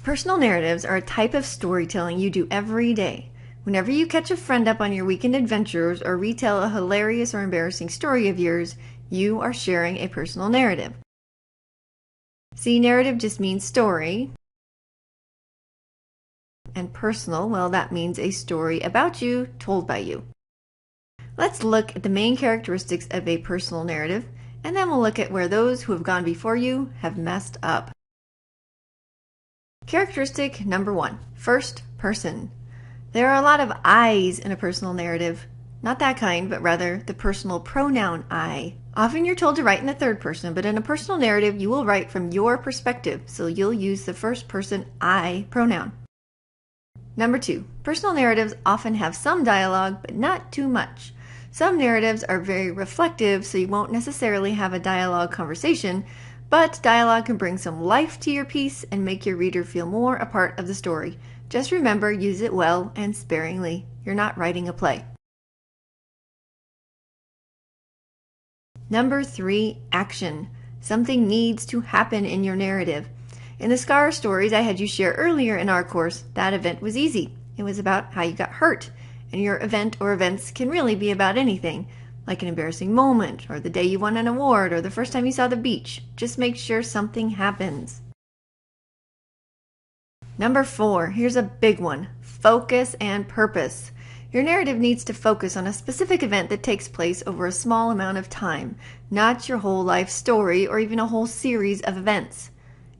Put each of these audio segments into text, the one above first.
Personal narratives are a type of storytelling you do every day. Whenever you catch a friend up on your weekend adventures or retell a hilarious or embarrassing story of yours, you are sharing a personal narrative. See, narrative just means story. And personal, well, that means a story about you, told by you. Let's look at the main characteristics of a personal narrative, and then we'll look at where those who have gone before you have messed up. Characteristic number 1, first person. There are a lot of I's in a personal narrative. Not that kind, but rather the personal pronoun I. Often you're told to write in the third person, but in a personal narrative you will write from your perspective, so you'll use the first person I pronoun. Number 2, personal narratives often have some dialogue, but not too much. Some narratives are very reflective, so you won't necessarily have a dialogue conversation, but dialogue can bring some life to your piece and make your reader feel more a part of the story. Just remember, use it well and sparingly. You're not writing a play. Number 3, action. Something needs to happen in your narrative. In the scar stories I had you share earlier in our course, that event was easy. It was about how you got hurt, and your event or events can really be about anything, like an embarrassing moment, or the day you won an award, or the first time you saw the beach. Just make sure something happens. Number 4, here's a big one, focus and purpose. Your narrative needs to focus on a specific event that takes place over a small amount of time, not your whole life story or even a whole series of events.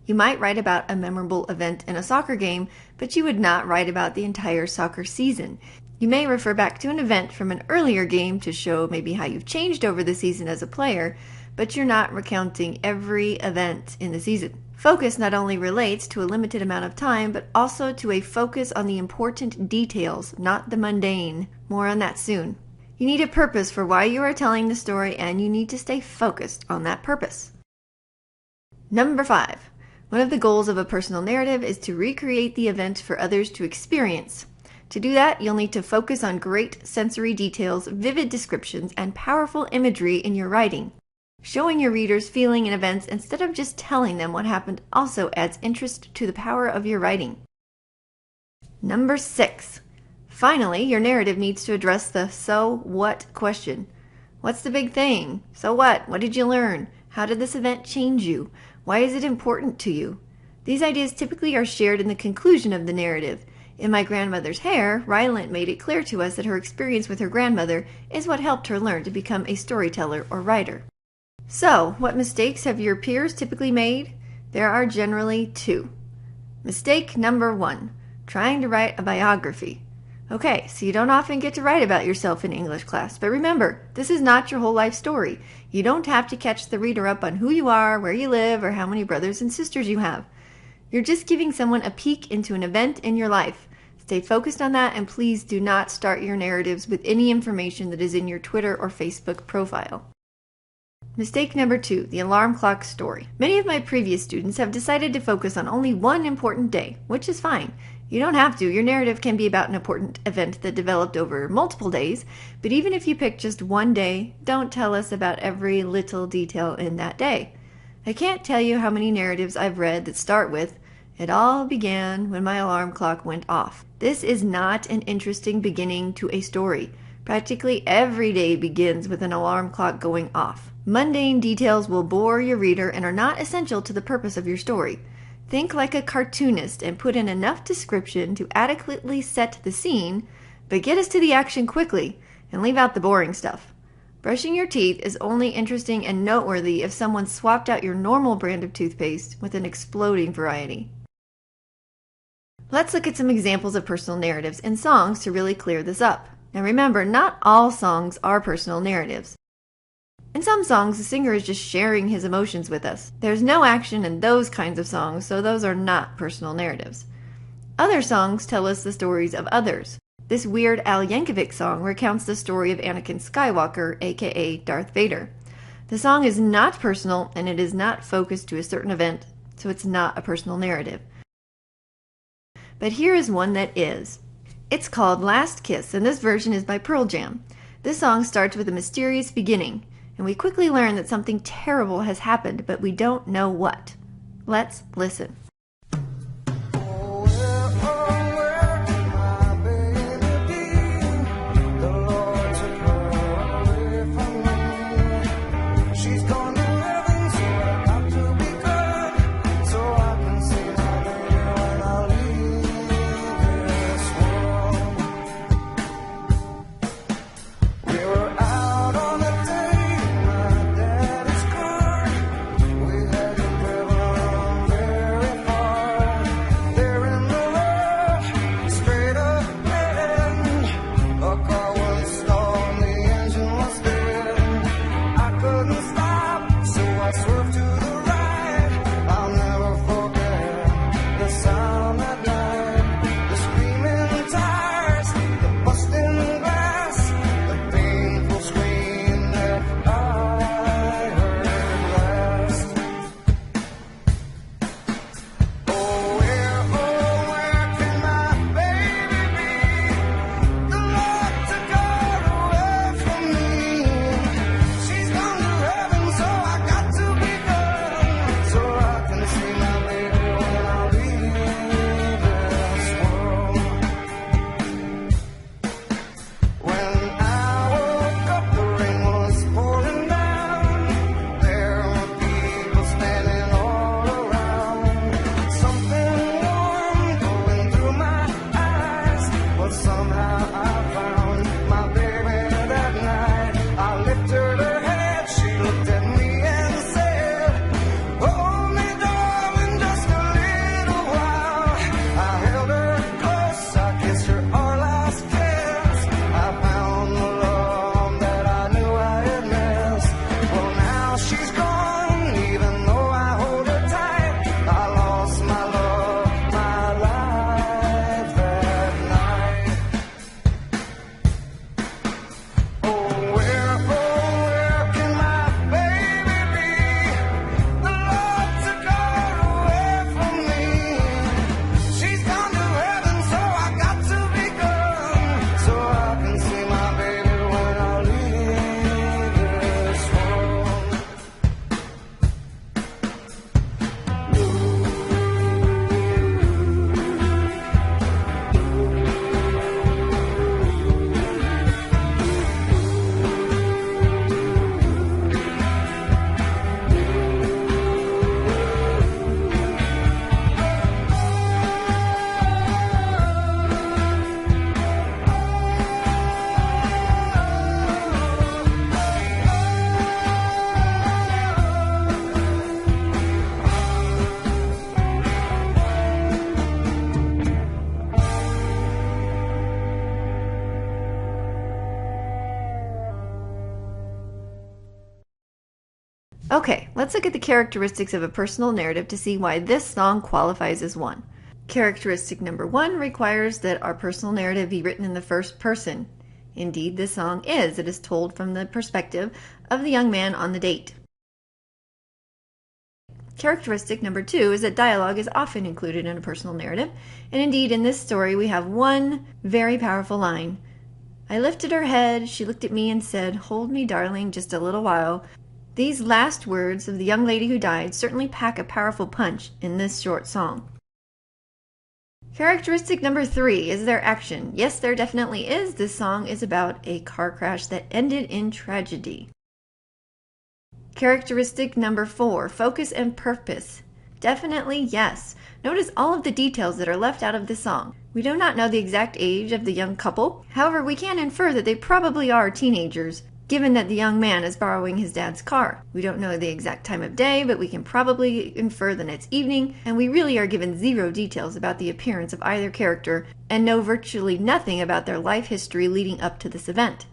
You might write about a memorable event in a soccer game, but you would not write about the entire soccer season. You may refer back to an event from an earlier game to show maybe how you've changed over the season as a player, but you're not recounting every event in the season. Focus not only relates to a limited amount of time, but also to a focus on the important details, not the mundane. More on that soon. You need a purpose for why you are telling the story, and you need to stay focused on that purpose. Number 5. One of the goals of a personal narrative is to recreate the event for others to experience. To do that, you'll need to focus on great sensory details, vivid descriptions, and powerful imagery in your writing. Showing your readers feeling and events instead of just telling them what happened also adds interest to the power of your writing. Number 6. Finally, your narrative needs to address the so what question. What's the big thing? So what? What did you learn? How did this event change you? Why is it important to you? These ideas typically are shared in the conclusion of the narrative. In My Grandmother's Hair, Rylant made it clear to us that her experience with her grandmother is what helped her learn to become a storyteller or writer. So, what mistakes have your peers typically made? There are generally 2. Mistake number 1, trying to write a biography. Okay, so you don't often get to write about yourself in English class, but remember, this is not your whole life story. You don't have to catch the reader up on who you are, where you live, or how many brothers and sisters you have. You're just giving someone a peek into an event in your life. Stay focused on that, and please do not start your narratives with any information that is in your Twitter or Facebook profile. Mistake number 2, the alarm clock story. Many of my previous students have decided to focus on only one important day, which is fine. You don't have to. Your narrative can be about an important event that developed over multiple days, but even if you pick just one day, don't tell us about every little detail in that day. I can't tell you how many narratives I've read that start with, "It all began when my alarm clock went off." This is not an interesting beginning to a story. Practically every day begins with an alarm clock going off. Mundane details will bore your reader and are not essential to the purpose of your story. Think like a cartoonist and put in enough description to adequately set the scene, but get us to the action quickly and leave out the boring stuff. Brushing your teeth is only interesting and noteworthy if someone swapped out your normal brand of toothpaste with an exploding variety. Let's look at some examples of personal narratives in songs to really clear this up. Now remember, not all songs are personal narratives. In some songs, the singer is just sharing his emotions with us. There's no action in those kinds of songs, so those are not personal narratives. Other songs tell us the stories of others. This Weird Al Yankovic song recounts the story of Anakin Skywalker, aka Darth Vader. The song is not personal, and it is not focused to a certain event, so it's not a personal narrative. But here is one that is. It's called Last Kiss, and this version is by Pearl Jam. This song starts with a mysterious beginning, and we quickly learn that something terrible has happened, but we don't know what. Let's listen. Okay, let's look at the characteristics of a personal narrative to see why this song qualifies as one. Characteristic number 1 requires that our personal narrative be written in the first person. Indeed, this song is. It is told from the perspective of the young man on the date. Characteristic number 2 is that dialogue is often included in a personal narrative, and indeed in this story we have one very powerful line. I lifted her head, she looked at me and said, "Hold me, darling, just a little while." These last words of the young lady who died certainly pack a powerful punch in this short song. Characteristic number 3 is their action. Yes, there definitely is. This song is about a car crash that ended in tragedy. Characteristic number 4, focus and purpose. Definitely yes. Notice all of the details that are left out of this song. We do not know the exact age of the young couple. However, we can infer that they probably are teenagers, given that the young man is borrowing his dad's car. We don't know the exact time of day, but we can probably infer that it's evening, and we really are given zero details about the appearance of either character and know virtually nothing about their life history leading up to this event.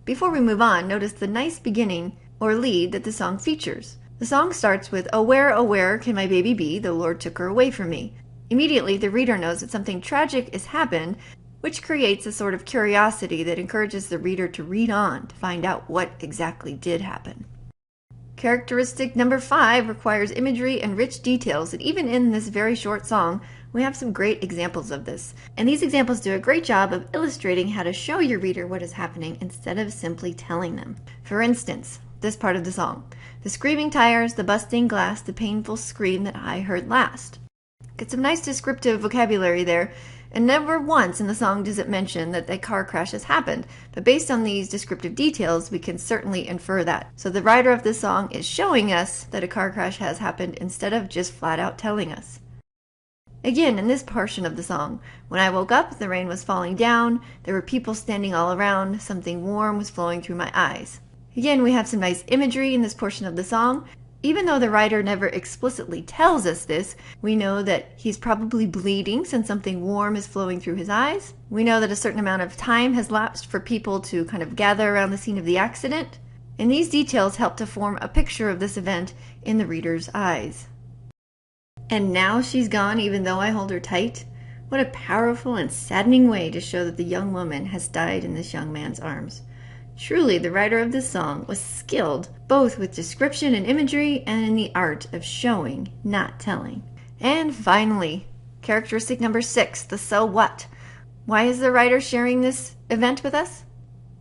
Before we move on, notice the nice beginning or lead that the song features. The song starts with, "Oh where can my baby be? The Lord took her away from me." Immediately, the reader knows that something tragic has happened, which creates a sort of curiosity that encourages the reader to read on to find out what exactly did happen. Characteristic number 5 requires imagery and rich details, and even in this very short song, we have some great examples of this. And these examples do a great job of illustrating how to show your reader what is happening instead of simply telling them. For instance, this part of the song, "The screaming tires, the busting glass, the painful scream that I heard last." Get some nice descriptive vocabulary there, and never once in the song does it mention that a car crash has happened, but based on these descriptive details, we can certainly infer that. So the writer of this song is showing us that a car crash has happened instead of just flat out telling us. Again, in this portion of the song, "When I woke up, the rain was falling down, there were people standing all around, something warm was flowing through my eyes." Again, we have some nice imagery in this portion of the song. Even though the writer never explicitly tells us this, we know that he's probably bleeding since something warm is flowing through his eyes. We know that a certain amount of time has lapsed for people to kind of gather around the scene of the accident. And these details help to form a picture of this event in the reader's eyes. "And now she's gone even though I hold her tight." What a powerful and saddening way to show that the young woman has died in this young man's arms. Truly, the writer of this song was skilled both with description and imagery and in the art of showing, not telling. And finally, characteristic number 6, the "so what." Why is the writer sharing this event with us?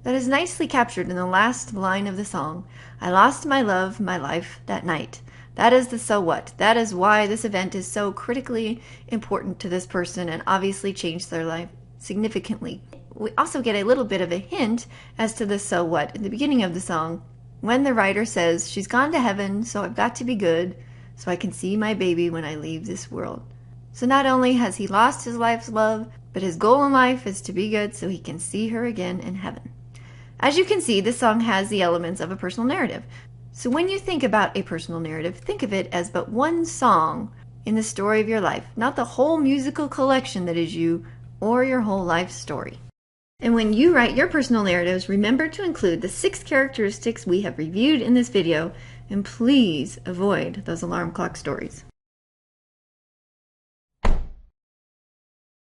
That is nicely captured in the last line of the song. "I lost my love, my life, that night." That is the "so what." That is why this event is so critically important to this person and obviously changed their life significantly. We also get a little bit of a hint as to the "so what" in the beginning of the song, when the writer says, "She's gone to heaven, so I've got to be good, so I can see my baby when I leave this world." So not only has he lost his life's love, but his goal in life is to be good so he can see her again in heaven. As you can see, this song has the elements of a personal narrative. So when you think about a personal narrative, think of it as but one song in the story of your life, not the whole musical collection that is you or your whole life story. And when you write your personal narratives, remember to include the 6 characteristics we have reviewed in this video, and please avoid those alarm clock stories.